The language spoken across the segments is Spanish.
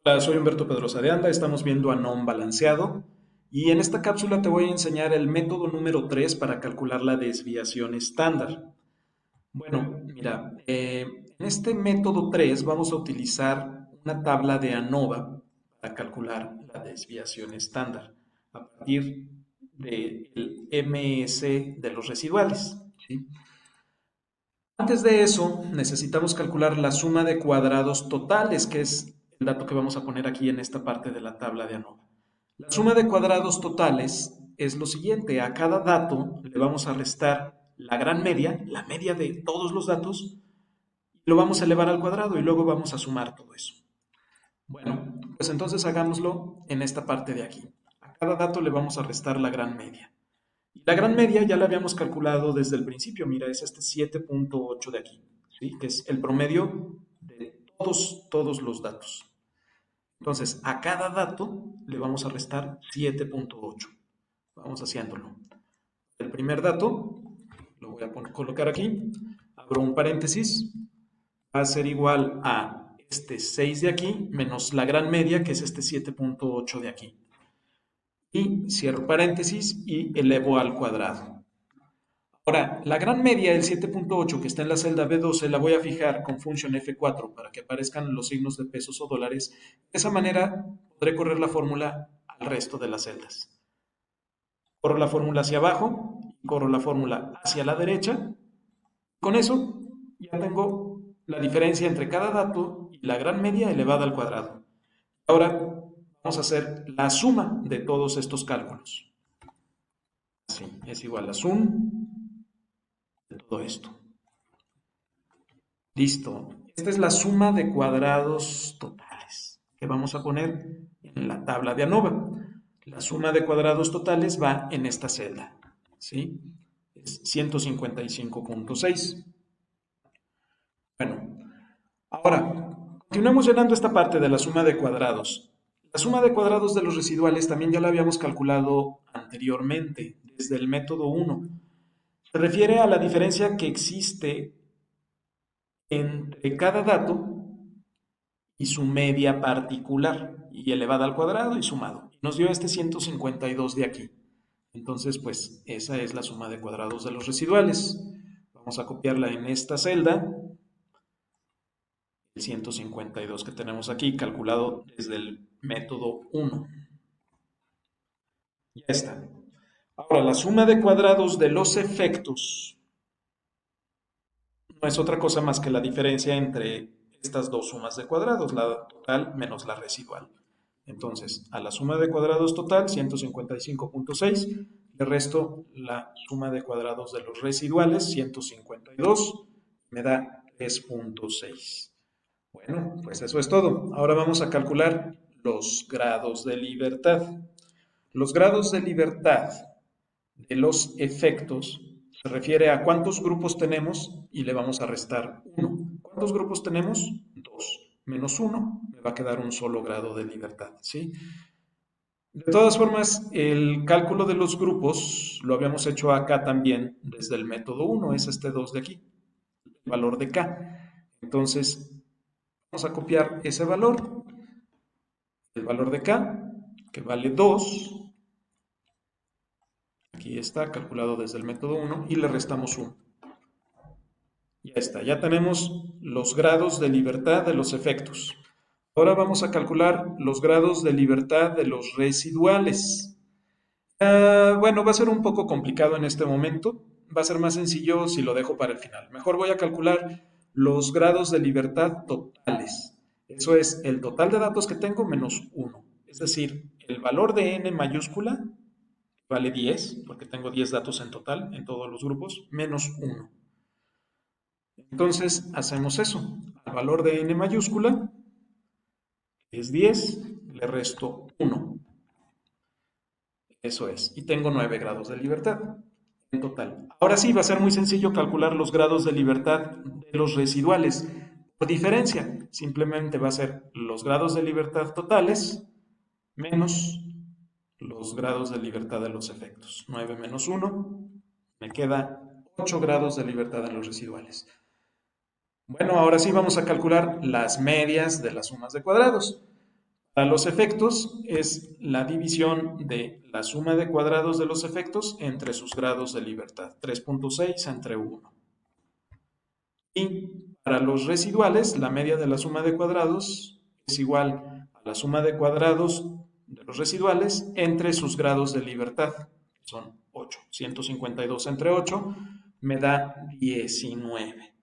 Hola, soy Humberto Pedrosa de Anda, estamos viendo a NOM balanceado y en esta cápsula te voy a enseñar el método número 3 para calcular la desviación estándar. Bueno, mira, en este método 3 vamos a utilizar una tabla de ANOVA para calcular la desviación estándar a partir del MS de los residuales, ¿sí? Antes de eso, necesitamos calcular la suma de cuadrados totales, que es el dato que vamos a poner aquí en esta parte de la tabla de ANOVA. La suma de cuadrados totales es lo siguiente: a cada dato le vamos a restar la gran media, la media de todos los datos, y lo vamos a elevar al cuadrado y luego vamos a sumar todo eso. Bueno, pues entonces hagámoslo en esta parte de aquí. A cada dato le vamos a restar la gran media. Y la gran media ya la habíamos calculado desde el principio, mira, es este 7.8 de aquí, ¿sí? Que es el promedio de todos los datos. Entonces, a cada dato le vamos a restar 7.8. Vamos haciéndolo. El primer dato, lo voy a colocar aquí, abro un paréntesis, va a ser igual a este 6 de aquí menos la gran media, que es este 7.8 de aquí. Y cierro paréntesis y elevo al cuadrado. Ahora, la gran media del 7.8 que está en la celda B12 la voy a fijar con función F4 para que aparezcan los signos de pesos o dólares. De esa manera podré correr la fórmula al resto de las celdas. Corro la fórmula hacia abajo, corro la fórmula hacia la derecha. Con eso ya tengo la diferencia entre cada dato y la gran media elevada al cuadrado. Ahora vamos a hacer la suma de todos estos cálculos. Así, es igual a sum de todo esto. Listo. Esta es la suma de cuadrados totales que vamos a poner en la tabla de ANOVA. La suma de cuadrados totales va en esta celda, ¿sí? Es 155.6. Bueno, ahora, continuemos llenando esta parte de la suma de cuadrados. La suma de cuadrados de los residuales también ya la habíamos calculado anteriormente, desde el método 1. Se refiere a la diferencia que existe entre cada dato y su media particular, y elevada al cuadrado y sumado. Nos dio este 152 de aquí. Entonces, pues esa es la suma de cuadrados de los residuales. Vamos a copiarla en esta celda, el 152 que tenemos aquí, calculado desde el método 1. Ya está. Ahora, la suma de cuadrados de los efectos no es otra cosa más que la diferencia entre estas dos sumas de cuadrados, la total menos la residual. Entonces, a la suma de cuadrados total, 155.6, le resto la suma de cuadrados de los residuales, 152, me da 3.6. Bueno, pues eso es todo. Ahora vamos a calcular los grados de libertad. Los grados de libertad de los efectos se refiere a cuántos grupos tenemos y le vamos a restar 1. ¿Cuántos grupos tenemos? 2. Menos 1, me va a quedar un solo grado de libertad, ¿sí? De todas formas, el cálculo de los grupos lo habíamos hecho acá también desde el método 1, es este 2 de aquí, el valor de K. Entonces, vamos a copiar ese valor, el valor de K, que vale 2. Aquí está calculado desde el método 1 y le restamos 1. Ya está, ya tenemos los grados de libertad de los efectos. Ahora vamos a calcular los grados de libertad de los residuales. Bueno, va a ser un poco complicado en este momento. Va a ser más sencillo si lo dejo para el final. Mejor voy a calcular los grados de libertad totales. Eso es el total de datos que tengo menos 1. Es decir, el valor de n mayúscula vale 10, porque tengo 10 datos en total en todos los grupos, menos 1. Entonces hacemos eso. Al valor de n mayúscula, que es 10, le resto 1. Eso es. Y tengo 9 grados de libertad en total. Ahora sí, va a ser muy sencillo calcular los grados de libertad de los residuales. Por diferencia, simplemente va a ser los grados de libertad totales menos los grados de libertad de los efectos. 9 menos 1, me queda 8 grados de libertad en los residuales. Bueno, ahora sí vamos a calcular las medias de las sumas de cuadrados. Para los efectos es la división de la suma de cuadrados de los efectos entre sus grados de libertad, 3.6 entre 1. Y para los residuales, la media de la suma de cuadrados es igual a la suma de cuadrados de los residuales entre sus grados de libertad, que son 8. 152 entre 8 me da 19.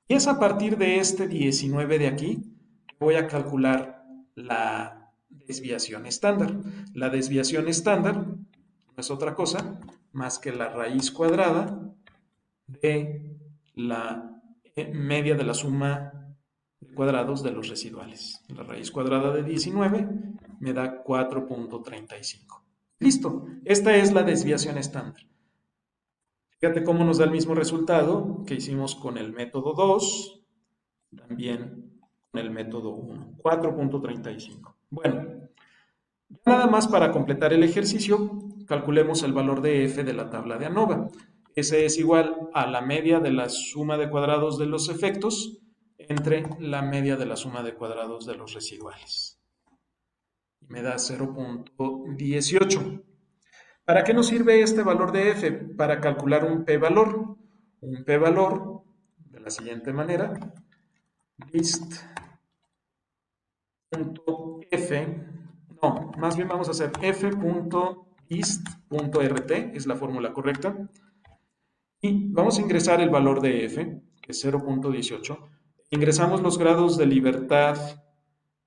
Y es a partir de este 19 de aquí que voy a calcular la desviación estándar. La desviación estándar no es otra cosa más que la raíz cuadrada de la media de la suma de cuadrados de los residuales. La raíz cuadrada de 19 me da 4.35. Listo, esta es la desviación estándar. Fíjate cómo nos da el mismo resultado que hicimos con el método 2, también con el método 1, 4.35. Bueno, nada más para completar el ejercicio, calculemos el valor de f de la tabla de ANOVA. Ese es igual a la media de la suma de cuadrados de los efectos entre la media de la suma de cuadrados de los residuales. Me da 0.18. ¿Para qué nos sirve este valor de f? Para calcular un p-valor. Un p-valor de la siguiente manera. List.f, no, más bien vamos a hacer f.list.rt, es la fórmula correcta. Y vamos a ingresar el valor de f, que es 0.18. Ingresamos los grados de libertad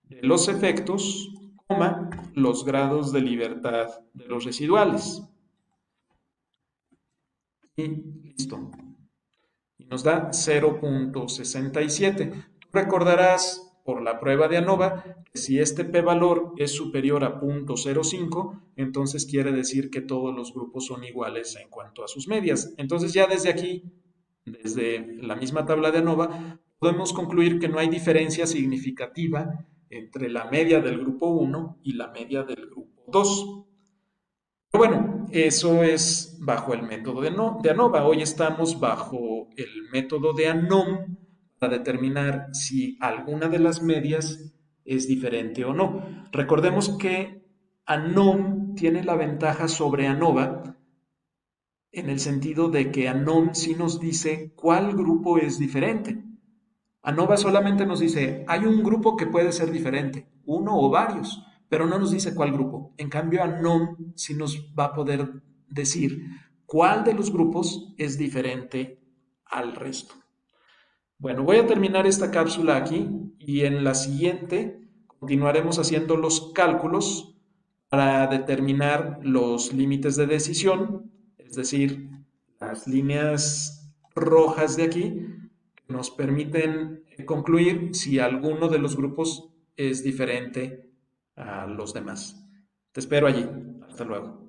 de los efectos, coma, los grados de libertad de los residuales. Y listo. Y nos da 0.67. Tú recordarás por la prueba de ANOVA que si este p-valor es superior a 0.05, entonces quiere decir que todos los grupos son iguales en cuanto a sus medias. Entonces ya desde aquí, desde la misma tabla de ANOVA, podemos concluir que no hay diferencia significativa entre la media del grupo 1 y la media del grupo 2. Pero bueno, eso es bajo el método de ANOVA. Hoy estamos bajo el método de ANOM para determinar si alguna de las medias es diferente o no. Recordemos que ANOM tiene la ventaja sobre ANOVA en el sentido de que ANOM sí nos dice cuál grupo es diferente. ANOVA solamente nos dice, hay un grupo que puede ser diferente, uno o varios, pero no nos dice cuál grupo. En cambio, ANOM sí nos va a poder decir cuál de los grupos es diferente al resto. Bueno, voy a terminar esta cápsula aquí y en la siguiente continuaremos haciendo los cálculos para determinar los límites de decisión, es decir, las líneas rojas de aquí que nos permiten concluir si alguno de los grupos es diferente a los demás. Te espero allí. Hasta luego.